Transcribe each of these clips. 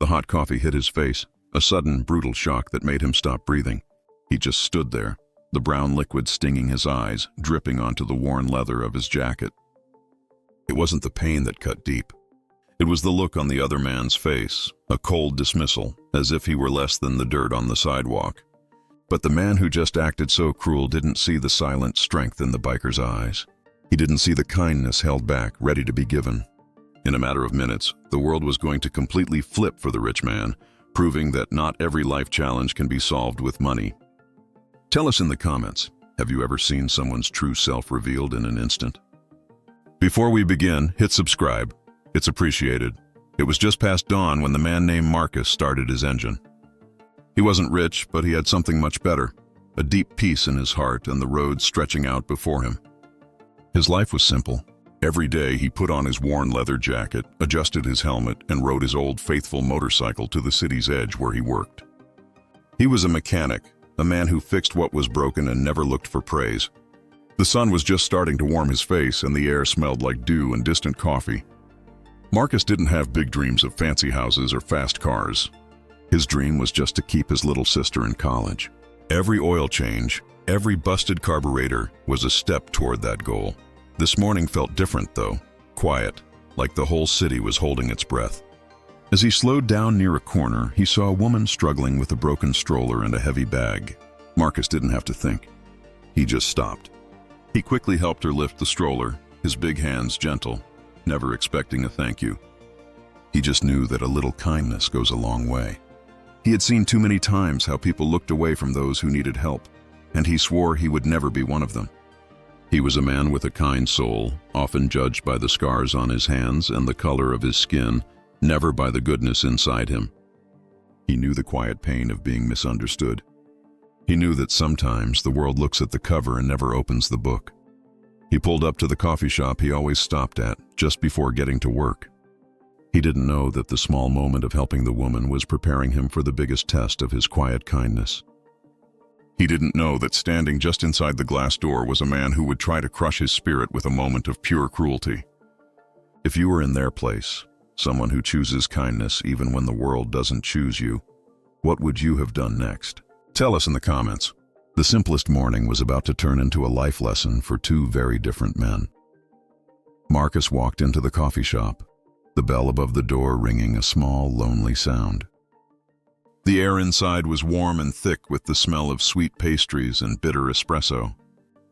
hot coffee hit his face, a sudden, brutal shock that made him stop breathing. He just stood there, the brown liquid stinging his eyes, dripping onto the worn leather of his jacket. It wasn't the pain that cut deep. It was the look on the other man's face, a cold dismissal, as if he were less than the dirt on the sidewalk. But the man who just acted so cruel didn't see the silent strength in the biker's eyes. He didn't see the kindness held back, ready to be given. In a matter of minutes, the world was going to completely flip for the rich man, proving that not every life challenge can be solved with money. Tell us in the comments, have you ever seen someone's true self revealed in an instant? Before we begin, hit subscribe. It's appreciated. It was just past dawn when the man named Marcus started his engine. He wasn't rich, but he had something much better, a deep peace in his heart and the road stretching out before him. His life was simple. Every day he put on his worn leather jacket, adjusted his helmet, and rode his old faithful motorcycle to the city's edge where he worked. He was a mechanic, a man who fixed what was broken and never looked for praise. The sun was just starting to warm his face and the air smelled like dew and distant coffee. Marcus didn't have big dreams of fancy houses or fast cars. His dream was just to keep his little sister in college. Every oil change, every busted carburetor was a step toward that goal. This morning felt different though, quiet, like the whole city was holding its breath. As he slowed down near a corner, he saw a woman struggling with a broken stroller and a heavy bag. Marcus didn't have to think. He just stopped. He quickly helped her lift the stroller, his big hands gentle, never expecting a thank you. He just knew that a little kindness goes a long way. He had seen too many times how people looked away from those who needed help, and he swore he would never be one of them. He was a man with a kind soul, often judged by the scars on his hands and the color of his skin, never by the goodness inside him. He knew the quiet pain of being misunderstood. He knew that sometimes the world looks at the cover and never opens the book. He pulled up to the coffee shop he always stopped at, just before getting to work. He didn't know that the small moment of helping the woman was preparing him for the biggest test of his quiet kindness. He didn't know that standing just inside the glass door was a man who would try to crush his spirit with a moment of pure cruelty. If you were in their place, someone who chooses kindness even when the world doesn't choose you, what would you have done next? Tell us in the comments. The simplest morning was about to turn into a life lesson for two very different men. Marcus walked into the coffee shop, the bell above the door ringing a small, lonely sound. The air inside was warm and thick with the smell of sweet pastries and bitter espresso.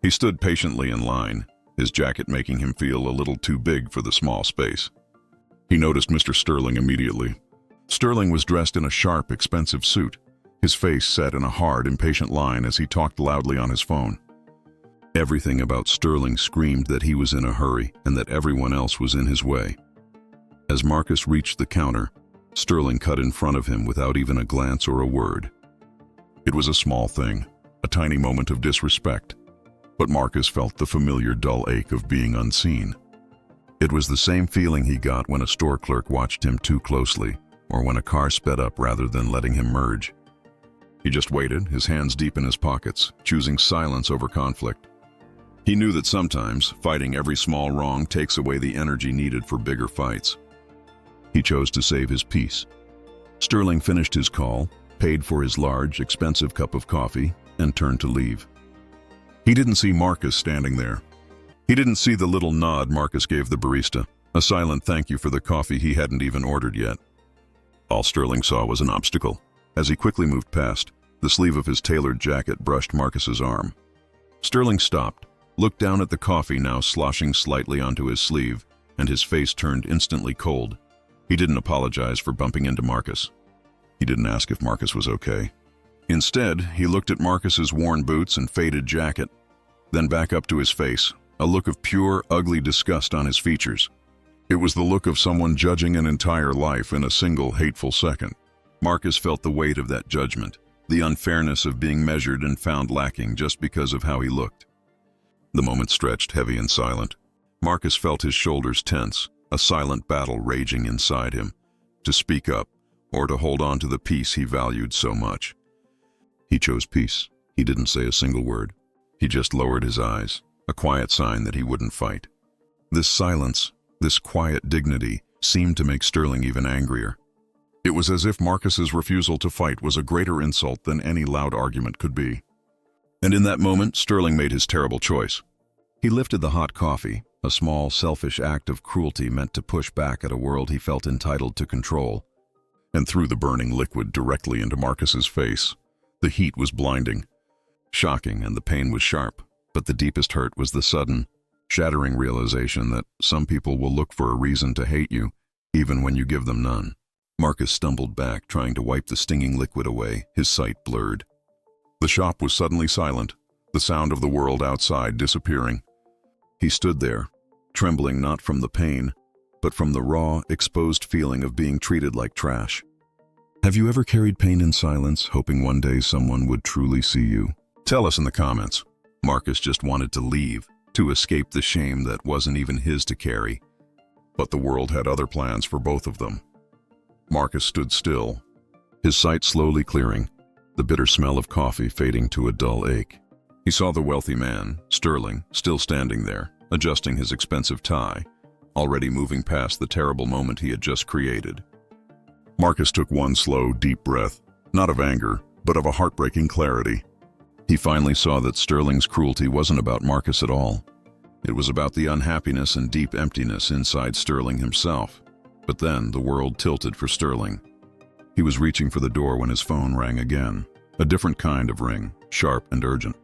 He stood patiently in line, his jacket making him feel a little too big for the small space. He noticed Mr. Sterling immediately. Sterling was dressed in a sharp, expensive suit, his face set in a hard, impatient line as he talked loudly on his phone. Everything about Sterling screamed that he was in a hurry and that everyone else was in his way. As Marcus reached the counter, Sterling cut in front of him without even a glance or a word. It was a small thing, a tiny moment of disrespect, but Marcus felt the familiar dull ache of being unseen. It was the same feeling he got when a store clerk watched him too closely, or when a car sped up rather than letting him merge. He just waited, his hands deep in his pockets, choosing silence over conflict. He knew that sometimes fighting every small wrong takes away the energy needed for bigger fights. He chose to save his peace. Sterling finished his call, paid for his large, expensive cup of coffee, and turned to leave. He didn't see Marcus standing there. He didn't see the little nod Marcus gave the barista, a silent thank you for the coffee he hadn't even ordered yet. All Sterling saw was an obstacle. As he quickly moved past, the sleeve of his tailored jacket brushed Marcus's arm. Sterling stopped, looked down at the coffee now sloshing slightly onto his sleeve, and his face turned instantly cold. He didn't apologize for bumping into Marcus. He didn't ask if Marcus was okay. Instead, he looked at Marcus's worn boots and faded jacket, then back up to his face, a look of pure, ugly disgust on his features. It was the look of someone judging an entire life in a single hateful second. Marcus felt the weight of that judgment, the unfairness of being measured and found lacking just because of how he looked. The moment stretched heavy and silent. Marcus felt his shoulders tense, a silent battle raging inside him, to speak up or to hold on to the peace he valued so much. He chose peace. He didn't say a single word. He just lowered his eyes, a quiet sign that he wouldn't fight. This silence, this quiet dignity, seemed to make Sterling even angrier. It was as if Marcus's refusal to fight was a greater insult than any loud argument could be. And in that moment, Sterling made his terrible choice. He lifted the hot coffee, a small, selfish act of cruelty meant to push back at a world he felt entitled to control, and threw the burning liquid directly into Marcus's face. The heat was blinding, shocking, and the pain was sharp, but the deepest hurt was the sudden, shattering realization that some people will look for a reason to hate you, even when you give them none. Marcus stumbled back, trying to wipe the stinging liquid away, his sight blurred. The shop was suddenly silent, the sound of the world outside disappearing. He stood there, trembling not from the pain, but from the raw, exposed feeling of being treated like trash. Have you ever carried pain in silence, hoping one day someone would truly see you? Tell us in the comments. Marcus just wanted to leave, to escape the shame that wasn't even his to carry. But the world had other plans for both of them. Marcus stood still, his sight slowly clearing, the bitter smell of coffee fading to a dull ache. He saw the wealthy man, Sterling, still standing there, adjusting his expensive tie, already moving past the terrible moment he had just created. Marcus took one slow, deep breath, not of anger, but of a heartbreaking clarity. He finally saw that Sterling's cruelty wasn't about Marcus at all. It was about the unhappiness and deep emptiness inside Sterling himself. But then the world tilted for Sterling. He was reaching for the door when his phone rang again, a different kind of ring, sharp and urgent.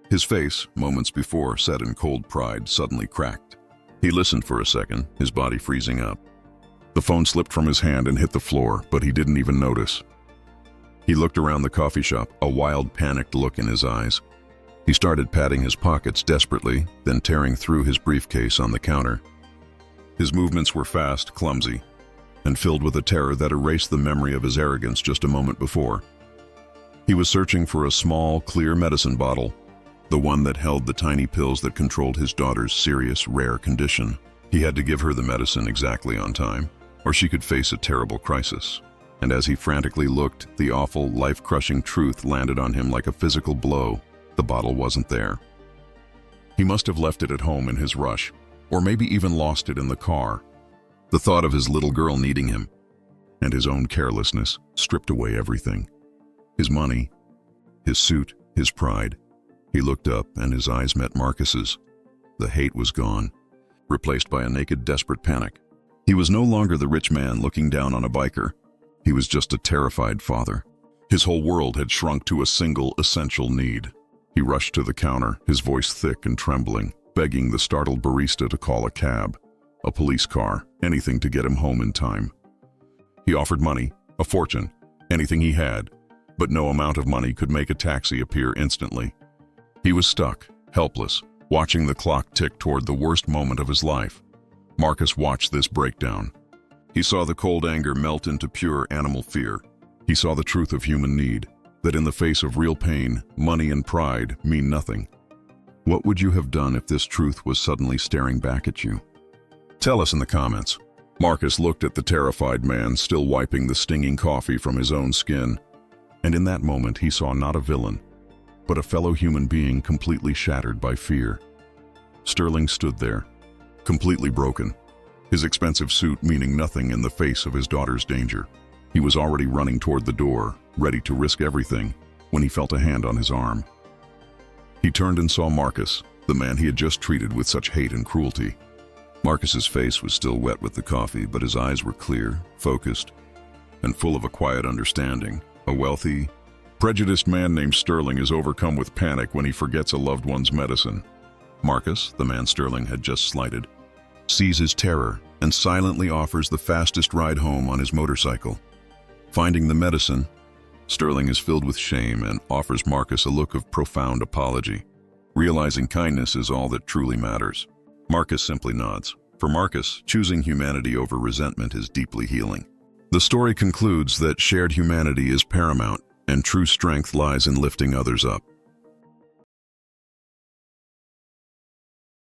His face, moments before set in cold pride, suddenly cracked. He listened for a second, his body freezing up. The phone slipped from his hand and hit the floor, but he didn't even notice. He looked around the coffee shop, a wild, panicked look in his eyes. He started patting his pockets desperately, then tearing through his briefcase on the counter. His movements were fast, clumsy, and filled with a terror that erased the memory of his arrogance just a moment before. He was searching for a small, clear medicine bottle, the one that held the tiny pills that controlled his daughter's serious, rare condition. He had to give her the medicine exactly on time, or she could face a terrible crisis. And as he frantically looked, the awful, life-crushing truth landed on him like a physical blow. The bottle wasn't there. He must have left it at home in his rush, or maybe even lost it in the car. The thought of his little girl needing him, and his own carelessness, stripped away everything. His money, his suit, his pride. He looked up, and his eyes met Marcus's. The hate was gone, replaced by a naked, desperate panic. He was no longer the rich man looking down on a biker. He was just a terrified father. His whole world had shrunk to a single, essential need. He rushed to the counter, his voice thick and trembling, begging the startled barista to call a cab, a police car, anything to get him home in time. He offered money, a fortune, anything he had, but no amount of money could make a taxi appear instantly. He was stuck, helpless, watching the clock tick toward the worst moment of his life. Marcus watched this breakdown. He saw the cold anger melt into pure animal fear. He saw the truth of human need, that in the face of real pain, money and pride mean nothing. What would you have done if this truth was suddenly staring back at you? Tell us in the comments. Marcus looked at the terrified man, still wiping the stinging coffee from his own skin. And in that moment, he saw not a villain, but a fellow human being completely shattered by fear. Sterling stood there, completely broken, his expensive suit meaning nothing in the face of his daughter's danger. He was already running toward the door, ready to risk everything, when he felt a hand on his arm. He turned and saw Marcus, the man he had just treated with such hate and cruelty. Marcus's face was still wet with the coffee, but his eyes were clear, focused, and full of a quiet understanding. A wealthy, prejudiced man named Sterling is overcome with panic when he forgets a loved one's medicine. Marcus, the man Sterling had just slighted, sees his terror and silently offers the fastest ride home on his motorcycle. Finding the medicine, Sterling is filled with shame and offers Marcus a look of profound apology, realizing kindness is all that truly matters. Marcus simply nods. For Marcus, choosing humanity over resentment is deeply healing. The story concludes that shared humanity is paramount, and true strength lies in lifting others up.